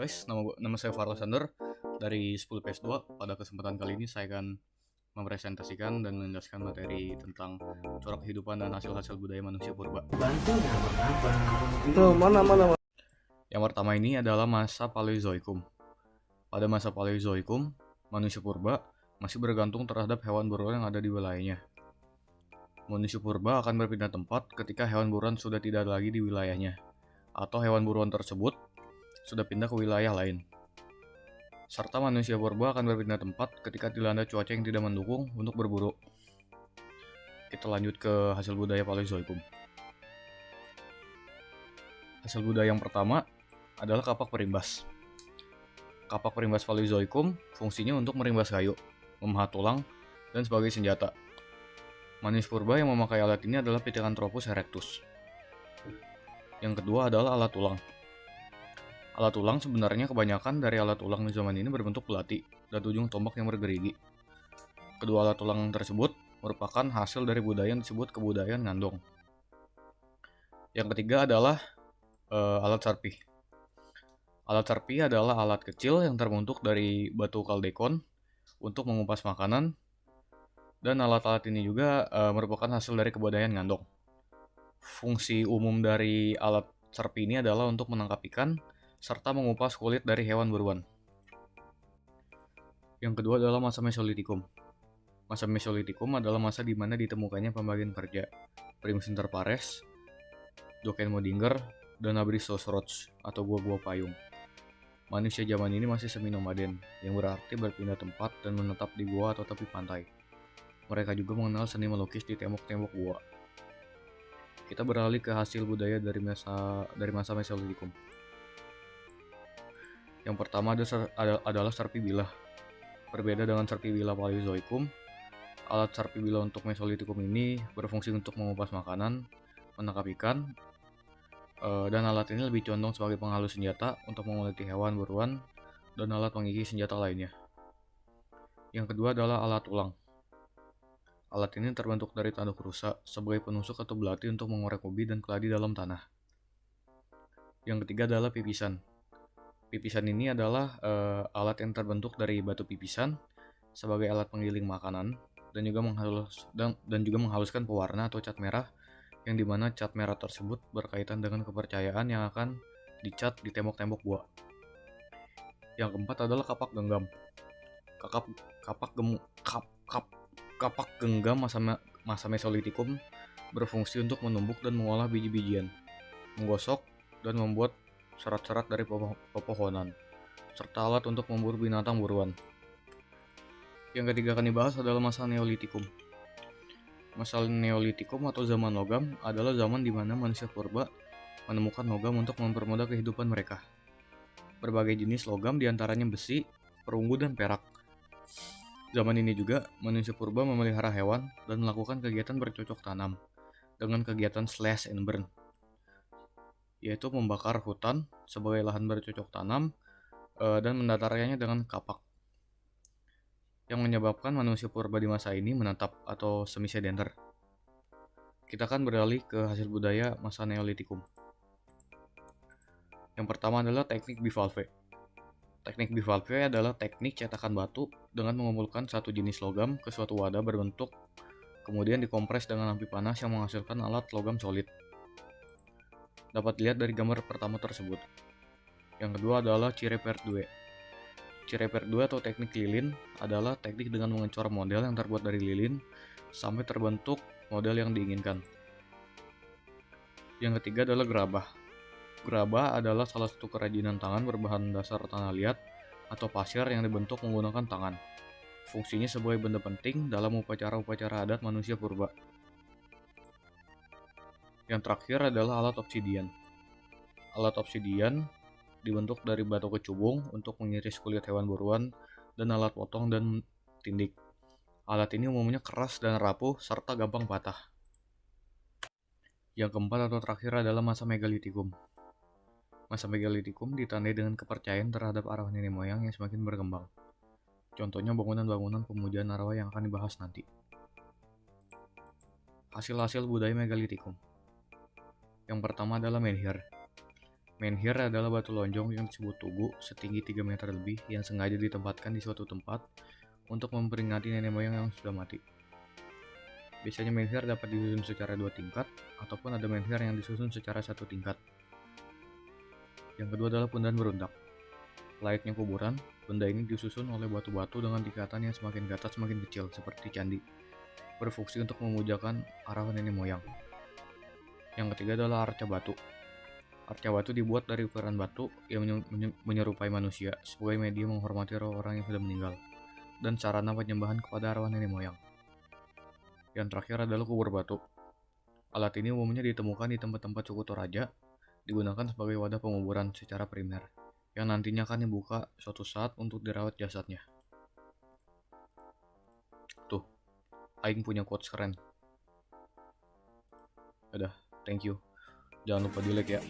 guys, nama saya Farel Sander dari 10 PS2. Pada kesempatan kali ini saya akan mempresentasikan dan menjelaskan materi tentang corak kehidupan dan hasil-hasil budaya manusia purba. Yang pertama ini adalah masa Paleozoikum. Pada masa Paleozoikum, manusia purba masih bergantung terhadap hewan buruan yang ada di wilayahnya. Manusia purba akan berpindah tempat ketika hewan buruan sudah tidak lagi di wilayahnya, atau hewan buruan tersebut sudah pindah ke wilayah lain. Serta manusia purba akan berpindah tempat ketika dilanda cuaca yang tidak mendukung untuk berburu. Kita lanjut ke hasil budaya Paleozoikum. Hasil budaya yang pertama adalah kapak perimbas. Kapak perimbas Paleozoikum fungsinya untuk merimbas kayu, memahat tulang, dan sebagai senjata. Manusia purba yang memakai alat ini adalah Pithecanthropus erectus. Yang kedua adalah alat tulang. Alat tulang sebenarnya kebanyakan dari alat tulang di zaman ini berbentuk belati dan ujung tombak yang bergerigi. Kedua alat tulang tersebut merupakan hasil dari budaya yang disebut kebudayaan Ngandong. Yang ketiga adalah alat sarpi. Alat sarpi adalah alat kecil yang terbentuk dari batu kaldekon untuk mengupas makanan, dan alat-alat ini juga merupakan hasil dari kebudayaan Ngandong. Fungsi umum dari alat sarpi ini adalah untuk menangkap ikan serta mengupas kulit dari hewan buruan. Yang kedua adalah masa Mesolitikum. Masa Mesolitikum adalah masa di mana ditemukannya pembagian kerja Primus inter pares, Dokenmodinger, dan Abristosauros atau gua-gua payung. Manusia zaman ini masih semi-nomaden, yang berarti berpindah tempat dan menetap di gua atau tepi pantai. Mereka juga mengenal seni melukis di tembok-tembok gua. Kita beralih ke hasil budaya dari masa Mesolitikum. Yang pertama adalah sarpi bilah. Berbeda dengan sarpi bilah Paleozoikum, alat sarpi bilah untuk Mesolitikum ini berfungsi untuk mengupas makanan, menangkap ikan, dan alat ini lebih condong sebagai penghalus senjata untuk menguliti hewan buruan dan alat pengisi senjata lainnya. Yang kedua adalah alat tulang. Alat ini terbentuk dari tanduk rusa sebagai penusuk atau belati untuk mengorek ubi dan keladi dalam tanah. Yang ketiga adalah pipisan. Pipisan ini adalah alat yang terbentuk dari batu pipisan sebagai alat penggiling makanan dan juga menghaluskan pewarna atau cat merah, yang dimana cat merah tersebut berkaitan dengan kepercayaan yang akan dicat di tembok-tembok gua. Yang keempat adalah kapak genggam. Kapak genggam masa Mesolitikum berfungsi untuk menumbuk dan mengolah biji-bijian, menggosok dan membuat serat-serat dari pepohonan, serta alat untuk memburu binatang buruan. Yang ketiga akan dibahas adalah masa Neolitikum. Masa Neolitikum atau zaman logam adalah zaman di mana manusia purba menemukan logam untuk mempermudah kehidupan mereka. Berbagai jenis logam diantaranya besi, perunggu, dan perak. Zaman ini juga manusia purba memelihara hewan dan melakukan kegiatan bercocok tanam dengan kegiatan slash and burn, yaitu membakar hutan sebagai lahan bercocok tanam dan mendatarkannya dengan kapak, yang menyebabkan manusia purba di masa ini menetap atau semi-sedenter. Kita akan beralih ke hasil budaya masa Neolitikum. Yang pertama adalah teknik bivalve. Teknik bivalve adalah teknik cetakan batu dengan mengumpulkan satu jenis logam ke suatu wadah berbentuk, kemudian dikompres dengan api panas yang menghasilkan alat logam solid. Dapat dilihat dari gambar pertama tersebut. Yang kedua adalah Chireperdue. Chireperdue atau teknik lilin adalah teknik dengan mengecor model yang terbuat dari lilin sampai terbentuk model yang diinginkan. Yang ketiga adalah gerabah. Gerabah adalah salah satu kerajinan tangan berbahan dasar tanah liat atau pasir yang dibentuk menggunakan tangan. Fungsinya sebagai benda penting dalam upacara-upacara adat manusia purba. Yang terakhir adalah alat obsidian. Alat obsidian dibentuk dari batu kecubung untuk mengiris kulit hewan buruan dan alat potong dan tindik. Alat ini umumnya keras dan rapuh serta gampang patah. Yang keempat atau terakhir adalah masa Megalitikum. Masa Megalitikum ditandai dengan kepercayaan terhadap arwah nenek moyang yang semakin berkembang. Contohnya bangunan-bangunan pemujaan arwah yang akan dibahas nanti. Hasil-hasil budaya Megalitikum. Yang pertama adalah menhir. Menhir adalah batu lonjong yang disebut tugu setinggi 3 meter lebih yang sengaja ditempatkan di suatu tempat untuk memperingati nenek moyang yang sudah mati. Biasanya menhir dapat disusun secara 2 tingkat, ataupun ada menhir yang disusun secara 1 tingkat. Yang kedua adalah pundan berundak. Layaknya kuburan, benda ini disusun oleh batu-batu dengan tingkatan yang semakin ke atas semakin kecil, seperti candi, berfungsi untuk memujakan arwah nenek moyang. Yang ketiga adalah arca batu. Arca batu dibuat dari ukuran batu yang menyerupai manusia sebagai media menghormati orang yang sudah meninggal dan sarana penyembahan kepada arwah nenek moyang. Yang terakhir adalah kubur batu. Alat ini umumnya ditemukan di tempat-tempat suku Toraja, digunakan sebagai wadah penguburan secara primer, yang nantinya akan dibuka suatu saat untuk dirawat jasadnya. Tuh, Aing punya quotes keren. Udah, thank you. Jangan lupa di like ya.